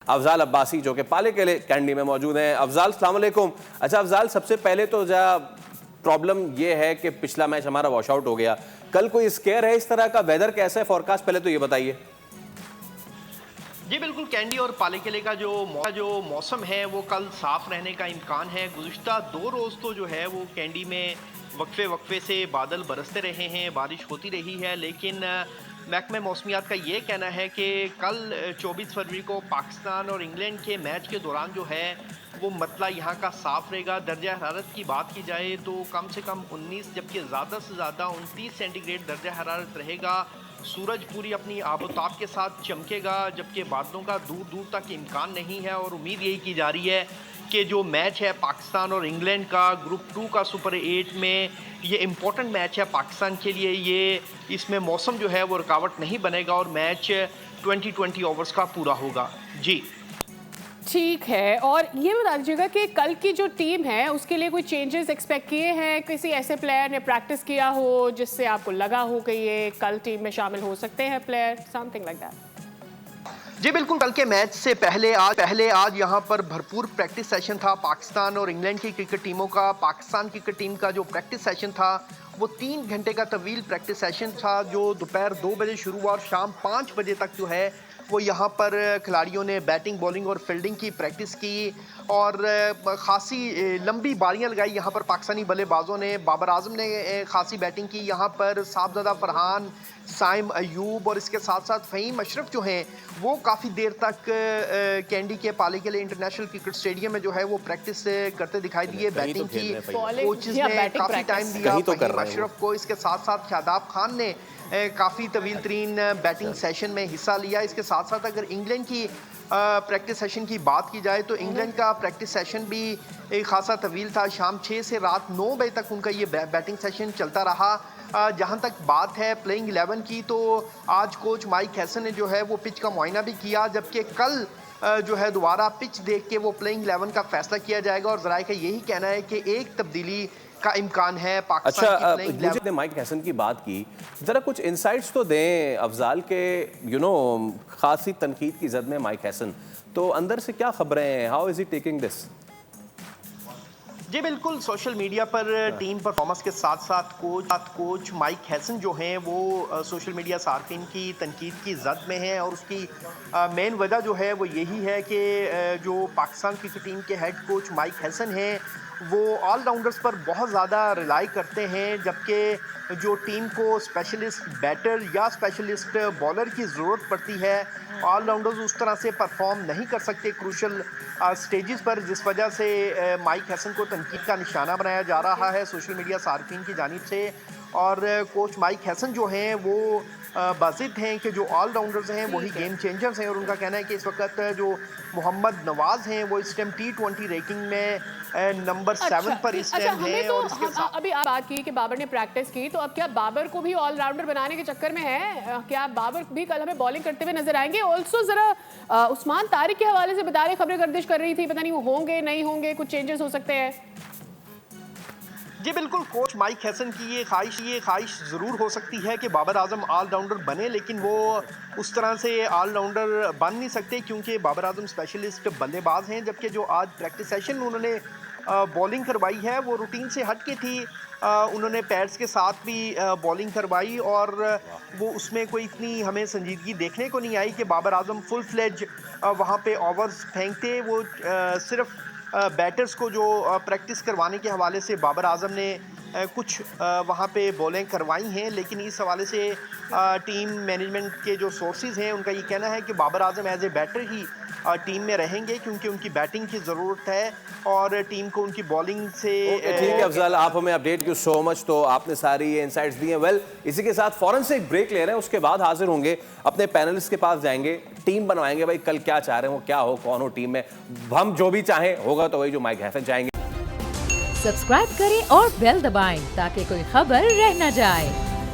अफजाल अब्बासी जो कि पाले के लिए कैंडी में मौजूद हैं। अफजाल अस्सलाम वालेकुम। अच्छा अफजाल, सबसे पहले तो प्रॉब्लम ये है कि पिछला मैच हमारा वॉश आउट हो गया, कल कोई स्केयर है इस तरह का? वेदर कैसा है, फोरकास्ट पहले तो ये बताइए। जी बिल्कुल, कैंडी और पाले किले का जो मौसम है वो कल साफ रहने का इम्कान है। गुज़िश्ता 2 रोज़ तो जो है वो कैंडी में वक्फे से बादल बरसते रहे हैं, बारिश होती रही है, लेकिन महकमे मौसमियात का ये कहना है कि कल 24 फरवरी को पाकिस्तान और इंग्लैंड के मैच के दौरान जो है वो मतला यहाँ का साफ रहेगा। दर्जा हरारत की बात की जाए तो कम से कम 19 जबकि ज़्यादा से ज़्यादा 29 सेंटीग्रेड दर्जा हरारत रहेगा। सूरज पूरी अपनी आबोताब के साथ चमकेगा, जबकि बादलों का दूर दूर तक इम्कान नहीं है। और उम्मीद यही की जा रही है कि जो मैच है पाकिस्तान और इंग्लैंड का ग्रुप 2 का सुपर 8 में, ये इम्पोर्टेंट मैच है पाकिस्तान के लिए। ये इसमें मौसम जो है वो रुकावट नहीं बनेगा और मैच 20 ओवर्स का पूरा होगा। जी ठीक है, और ये बता दीजिएगा कि कल की जो टीम है उसके लिए कोई चेंजेस एक्सपेक्ट किए हैं? किसी ऐसे प्लेयर ने प्रैक्टिस किया हो जिससे आपको लगा हो कि ये कल टीम में शामिल हो सकते हैं प्लेयर, समथिंग लाइक दैट? जी बिल्कुल, कल के मैच से पहले आज यहाँ पर भरपूर प्रैक्टिस सेशन था पाकिस्तान और इंग्लैंड की क्रिकेट टीमों का। पाकिस्तान क्रिकेट टीम का जो प्रैक्टिस सेशन था वो 3 घंटे का तवील प्रैक्टिस सेशन था, जो दोपहर 2 बजे शुरू हुआ और शाम 5 बजे तक जो है वो यहाँ पर खिलाड़ियों ने बैटिंग, बॉलिंग और फील्डिंग की प्रैक्टिस की और खासी लंबी बारियां लगाई यहाँ पर पाकिस्तानी बल्लेबाजों ने। बाबर आजम ने खासी बैटिंग की यहाँ पर, साहबजादा फरहान, साइम अयूब और इसके साथ साथ फ़हीम अशरफ जो हैं वो काफ़ी देर तक कैंडी के पाले के लिए इंटरनेशनल क्रिकेट स्टेडियम में जो है वो प्रैक्टिस करते दिखाई दिए। बैटिंग की कोचेस ने काफ़ी टाइम दिया फ़हीम अशरफ को। इसके साथ साथ शादाब खान ने काफ़ी तवील तरीन बैटिंग सेशन में हिस्सा लिया। इसके साथ साथ अगर इंग्लैंड की प्रैक्टिस सेशन की बात की जाए तो इंग्लैंड का प्रैक्टिस सेशन भी एक खासा तवील था। शाम 6 से रात 9 बजे तक उनका ये बैटिंग सेशन चलता रहा। जहां तक बात है प्लेइंग 11 की तो आज कोच माइक हैसन ने जो है वो पिच का मुआयना भी किया, जबकि कल जो है दोबारा पिच देख के वो प्लेइंग 11 का फैसला किया जाएगा। और ज़राए का यही कहना है कि एक तब्दीली का इम्कान है पाकिस्तान की प्लेइंग 11। मुझे माइक हैसन की बात की, जरा कुछ इंसाइट्स तो दें अफजाल के, खासी तनकीद की जद में माइक हैसन, तो अंदर से क्या खबरें हैं? How is he taking this? जी बिल्कुल, सोशल मीडिया पर टीम परफॉर्मेंस के साथ साथ कोच माइक हैसन जो हैं वो सोशल मीडिया सार्फिन की तनकीद की जद में हैं और उसकी मेन वजह जो है वो यही है कि जो पाकिस्तान क्रिकेट टीम के हेड कोच माइक हैसन हैं वो ऑलराउंडर्स पर बहुत ज़्यादा रिलाई करते हैं, जबकि जो टीम को स्पेशलिस्ट बैटर या स्पेशलिस्ट बॉलर की ज़रूरत पड़ती है, ऑलराउंडर्स उस तरह से परफॉर्म नहीं कर सकते क्रूशल स्टेजेस पर, जिस वजह से माइक हैसन को तनकीद का निशाना बनाया जा रहा है सोशल मीडिया सार्फिन की जानिब से। और कोच माइक हैसन जो हैं वो बाज़िद हैं कि जो ऑलराउंडर्स हैं वही गेम चेंजर्स हैं। और उनका कहना है कि इस वक्त जो मोहम्मद नवाज़ हैं वो इस टाइम T20 रैंकिंग में नंबर 7 पर इस टाइम हैं। और इसके साथ अभी आप बात की कि बाबर ने प्रैक्टिस की, तो अब क्या बाबर को भी ऑलराउंडर बनाने के चक्कर में है? क्या बाबर भी कल हमें बॉलिंग करते हुए नजर आएंगे? ऑल्सो जरा उस्मान तारिक के हवाले से बता रहे, खबरें गर्दिश कर रही थी, पता नहीं वो होंगे नहीं होंगे, कुछ चेंजेस हो सकते हैं। जी बिल्कुल, कोच माइक हैसन की ये ख्वाहिश ज़रूर हो सकती है कि बाबर आजम ऑलराउंडर बने, लेकिन वो उस तरह से ऑलराउंडर बन नहीं सकते क्योंकि बाबर आजम स्पेशलिस्ट बल्लेबाज हैं। जबकि जो आज प्रैक्टिस सेशन में उन्होंने बॉलिंग करवाई है वो रूटीन से हट के थी। उन्होंने पैड्स के साथ भी बॉलिंग करवाई और वो उसमें कोई इतनी हमें संजीदगी देखने को नहीं आई कि बाबर आजम फुल फ्लेज वहाँ पे ओवर्स फेंकते। वो सिर्फ बैटर्स को जो प्रैक्टिस करवाने के हवाले से बाबर आजम ने कुछ वहाँ पे बॉलिंग करवाई हैं, लेकिन इस हवाले से टीम मैनेजमेंट के जो सोर्सेज हैं उनका ये कहना है कि Babar Azam as a batter ही टीम में रहेंगे क्योंकि उनकी बैटिंग की ज़रूरत है और टीम को उनकी बॉलिंग से। ठीक है अफजाल, आप हमें अपडेट क्यों सो मच, तो आपने सारी ये इंसाइट्स दी हैं। वेल, इसी के साथ फौरन से एक ब्रेक ले रहे हैं, उसके बाद हाजिर होंगे, अपने पैनलिस्ट के पास जाएंगे, टीम बनवाएंगे, भाई कल क्या चाह रहे हैं वो क्या हो, कौन हो टीम में, हम जो भी चाहें होगा तो वही जो माइक हैसन चाहेंगे। सब्सक्राइब करें और बेल दबाएं ताकि कोई खबर रह न जाए।